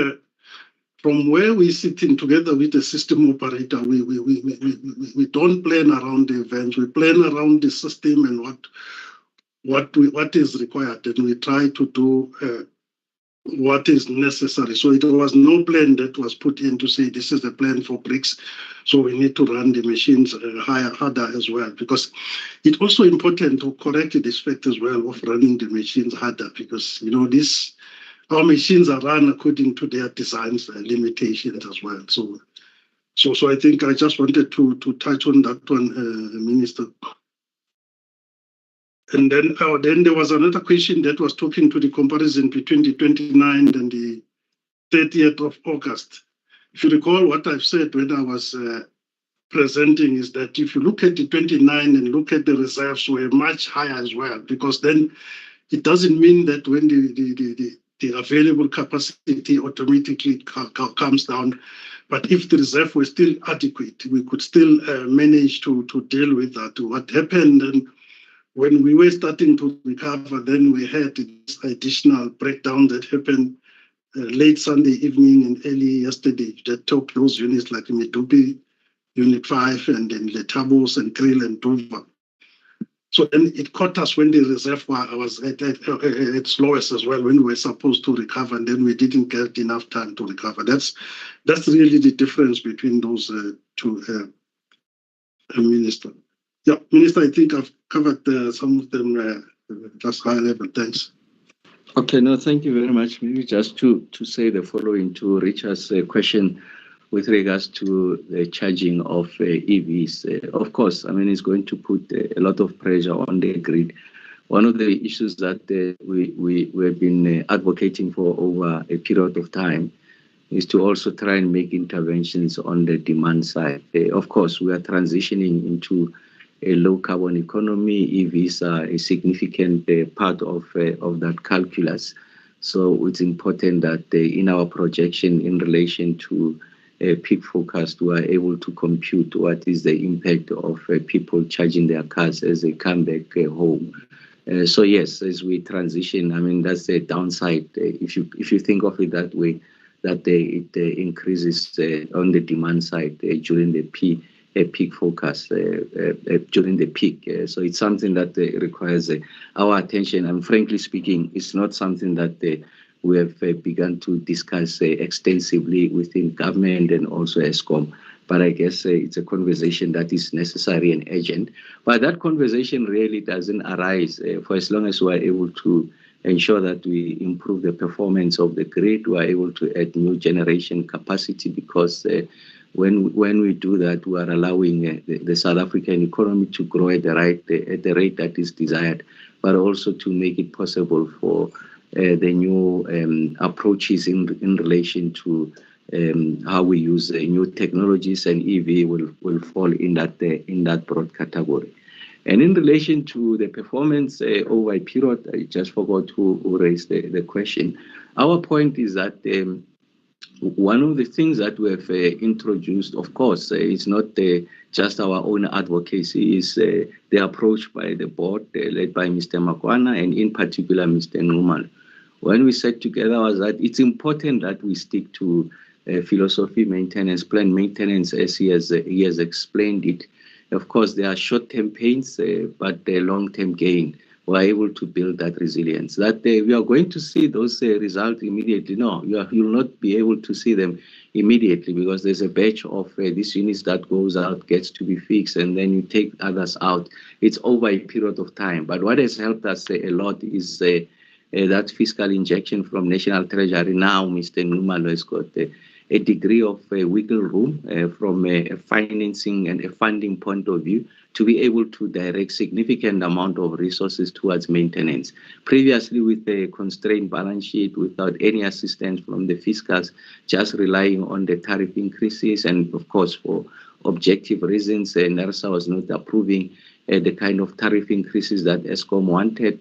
from where we're sitting together with the system operator, we don't plan around the events. We plan around the system and what is required, and we try to do what is necessary. So it was no plan that was put in to say this is the plan for bricks, so we need to run the machines harder as well, because it's also important to correct this fact as well of running the machines harder, because you know our machines are run according to their designs limitations as well. So I think I just wanted to touch on that one, Minister. And then there was another question that was talking to the comparison between the 29th and the 30th of August. If you recall, what I've said when I was presenting is that if you look at the 29 and look at the reserves, were much higher as well, because then it doesn't mean that when the available capacity automatically comes down, but if the reserve was still adequate, we could still manage to deal with that. What happened then, when we were starting to recover, then we had this additional breakdown that happened late Sunday evening and early yesterday that took those units like Medupi, Unit 5, and then Letabos and Krill and Duva. So then it caught us when the reservoir was at its lowest as well, when we were supposed to recover, and then we didn't get enough time to recover. That's really the difference between those two, Minister. Yeah, Minister, I think I've covered some of them just high level. Thanks. Okay, no, thank you very much. Maybe just to say the following to Richard's question with regards to the charging of EVs. Of course, I mean, it's going to put a lot of pressure on the grid. One of the issues that we've been advocating for over a period of time is to also try and make interventions on the demand side. Of course, we are transitioning into a low carbon economy. EVs are a significant part of that calculus. So it's important that in our projection in relation to peak forecast, we are able to compute what is the impact of people charging their cars as they come back home. So yes, as we transition, I mean, that's the downside. If you think of it that way, that it increases on the demand side during the peak forecast, during the peak. So it's something that requires our attention. And frankly speaking, it's not something that we have begun to discuss extensively within government and also ESCOM. But I guess it's a conversation that is necessary and urgent. But that conversation really doesn't arise for as long as we are able to ensure that we improve the performance of the grid. We are able to add new generation capacity, because when we do that, we are allowing the South African economy to grow at the rate that is desired, but also to make it possible for the new approaches in relation to how we use new technologies, and EV will fall in that broad category. And in relation to the performance over a period, I just forgot who raised the question. Our point is that one of the things that we have introduced, of course, is not just our own advocacy, is the approach by the board led by Mr. Makwana and in particular Mr. Numal. When we sat together was that it's important that we stick to philosophy maintenance, plan maintenance, as he has explained it. Of course, there are short-term pains, but the long-term gain. We are able to build that resilience. That we are going to see those results immediately. No, you will not be able to see them immediately, because there's a batch of these units that goes out, gets to be fixed, and then you take others out. It's over a period of time. But what has helped us a lot is that fiscal injection from National Treasury. Now, Mr. Numalo has got a degree of wiggle room from a financing and a funding point of view to be able to direct significant amount of resources towards maintenance. Previously, with a constrained balance sheet, without any assistance from the fiscals, just relying on the tariff increases, and of course, for objective reasons, NERSA was not approving the kind of tariff increases that ESCOM wanted.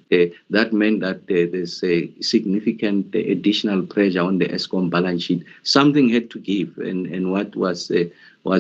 That meant that there's a significant additional pressure on the ESCOM balance sheet. Something had to give, and what was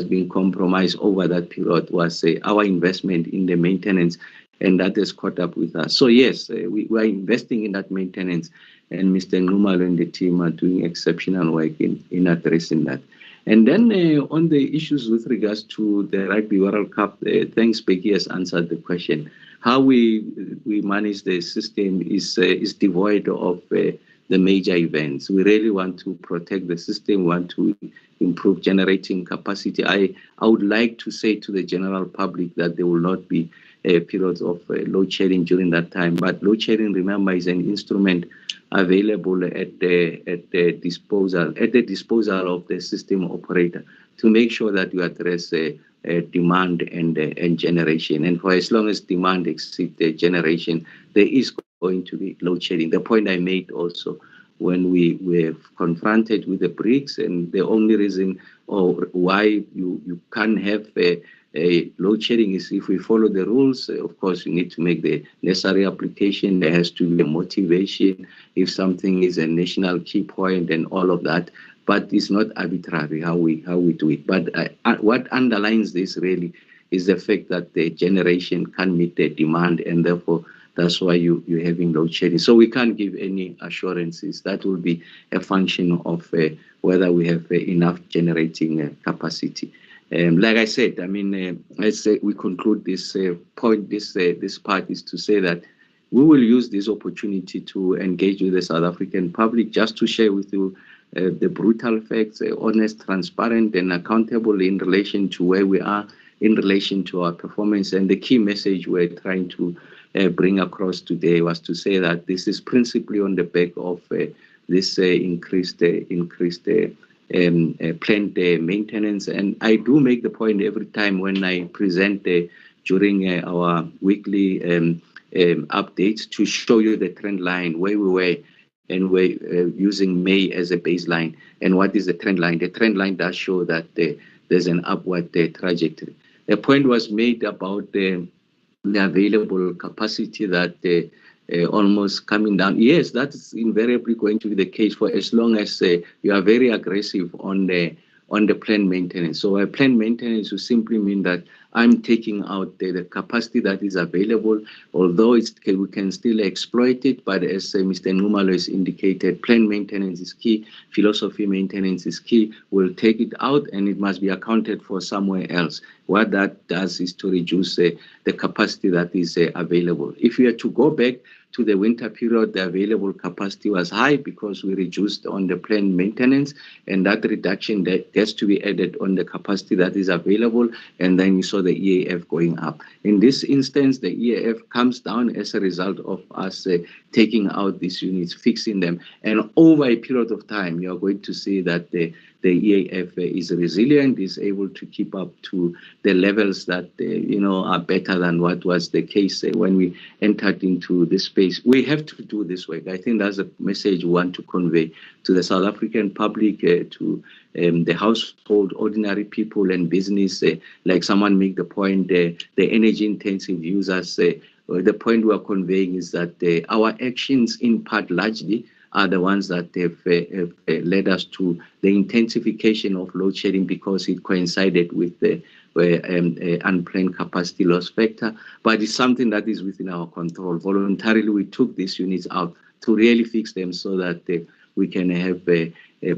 being compromised over that period was our investment in the maintenance, and that has caught up with us. So yes, we are investing in that maintenance, and Mr. Numal and the team are doing exceptional work in addressing that. And then on the issues with regards to the Rugby World Cup, thanks, Becky has answered the question. How we manage the system is devoid of the major events. We really want to protect the system, want to improve generating capacity. I would like to say to the general public that there will not be periods of load shedding during that time. But load shedding, remember, is an instrument available at the disposal of the system operator to make sure that you address demand and generation. And for as long as demand exceeds the generation, there is going to be load shedding. The point I made also when we were confronted with the BRICS, and the only reason or why you can't have a load shedding is if we follow the rules. Of course, you need to make the necessary application. There has to be a motivation if something is a national key point and all of that. But it's not arbitrary how we do it. But what underlines this really is the fact that the generation can meet the demand, and therefore That's why you're having load shedding. So we can't give any assurances. That will be a function of whether we have enough generating capacity. Like I said, I mean, as we conclude this point, this part is to say that we will use this opportunity to engage with the South African public, just to share with you the brutal facts, honest, transparent, and accountable in relation to where we are, in relation to our performance. And the key message we're trying to bring across today was to say that this is principally on the back of this increased plant maintenance. And I do make the point every time when I present during our weekly updates to show you the trend line, where we were, and we're using May as a baseline. And what is the trend line? The trend line does show that there's an upward trajectory. A point was made about the available capacity that almost coming down. Yes, that's invariably going to be the case for as long as you are very aggressive on the plant maintenance. So a plant maintenance will simply mean that I'm taking out the capacity that is available, although we can still exploit it. But as Mr. Numalo has indicated, plant maintenance is key, philosophy maintenance is key. We'll take it out and it must be accounted for somewhere else. What that does is to reduce the capacity that is available. If we are to go back to the winter period, the available capacity was high because we reduced on the plant maintenance, and that reduction that gets to be added on the capacity that is available, and then you saw the EAF going up. In this instance, the EAF comes down as a result of us taking out these units, fixing them, and over a period of time, you are going to see that the EAF is resilient, is able to keep up to the levels that are better than what was the case when we entered into this space. We have to do this work. I think that's a message we want to convey to the South African public, to the household, ordinary people and business. Like someone made the point, the energy-intensive users. The point we are conveying is that our actions, in part, largely, are the ones that have led us to the intensification of load shedding because it coincided with the unplanned capacity loss factor. But it's something that is within our control. Voluntarily, we took these units out to really fix them so that we can have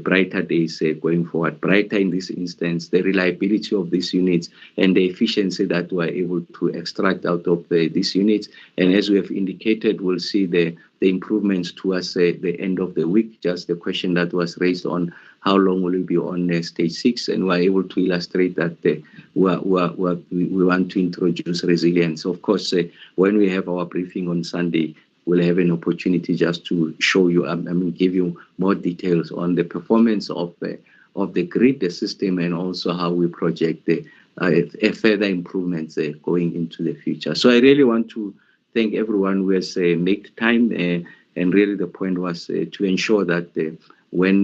brighter days going forward. Brighter in this instance, the reliability of these units and the efficiency that we're able to extract out of these units. And as we have indicated, we'll see the improvements towards the end of the week. Just the question that was raised on how long will we be on stage 6, and we're able to illustrate that we want to introduce resilience. Of course, when we have our briefing on Sunday, we'll have an opportunity just to show you, give you more details on the performance of the grid, the system, and also how we project further improvements going into the future. So I really want to thank everyone who has made time, and really the point was to ensure that when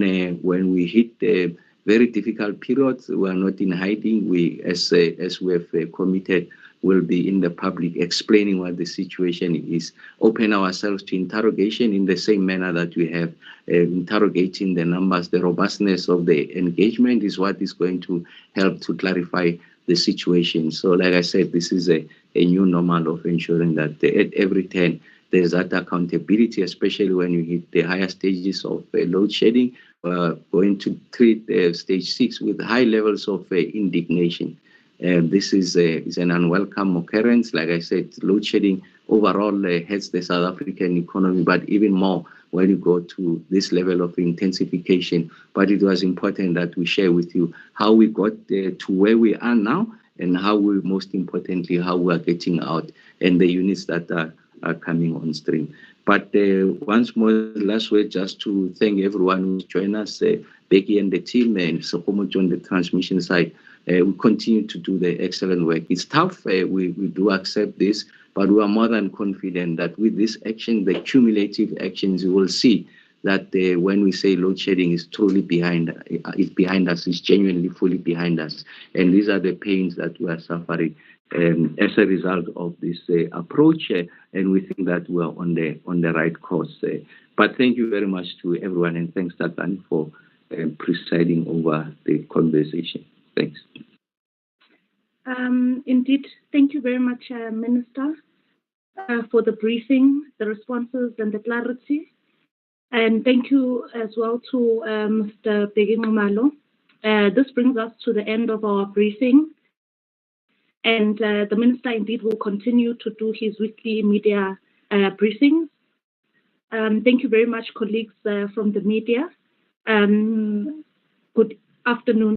we hit very difficult periods, we are not in hiding. We, as we have committed, will be in the public explaining what the situation is, open ourselves to interrogation in the same manner that we have interrogating the numbers. The robustness of the engagement is what is going to help to clarify the situation. So like I said, this is a new normal of ensuring that at every turn, there's that accountability, especially when you hit the higher stages of load shedding, going to treat stage 6 with high levels of indignation. This is an unwelcome occurrence. Like I said, load shedding overall hurts the South African economy, but even more when you go to this level of intensification. But it was important that we share with you how we got to where we are now, and how we, most importantly, how we are getting out, and the units that are coming on stream. But once more, last word, just to thank everyone who joined us, Becky and the team, and Sokomoto on the transmission side. We continue to do the excellent work. It's tough, we do accept this, but we are more than confident that with this action, the cumulative actions, you will see that when we say load shedding is truly behind us, it's genuinely fully behind us. And these are the pains that we are suffering as a result of this approach, and we think that we are on the right course. But thank you very much to everyone, and thanks, Tatani, for presiding over the conversation. Thanks. Indeed, thank you very much, Minister. for the briefing, the responses, and the clarity. And thank you as well to Mr. Begin-Malo. This brings us to the end of our briefing. And the Minister indeed will continue to do his weekly media briefings. Thank you very much, colleagues from the media. Good afternoon.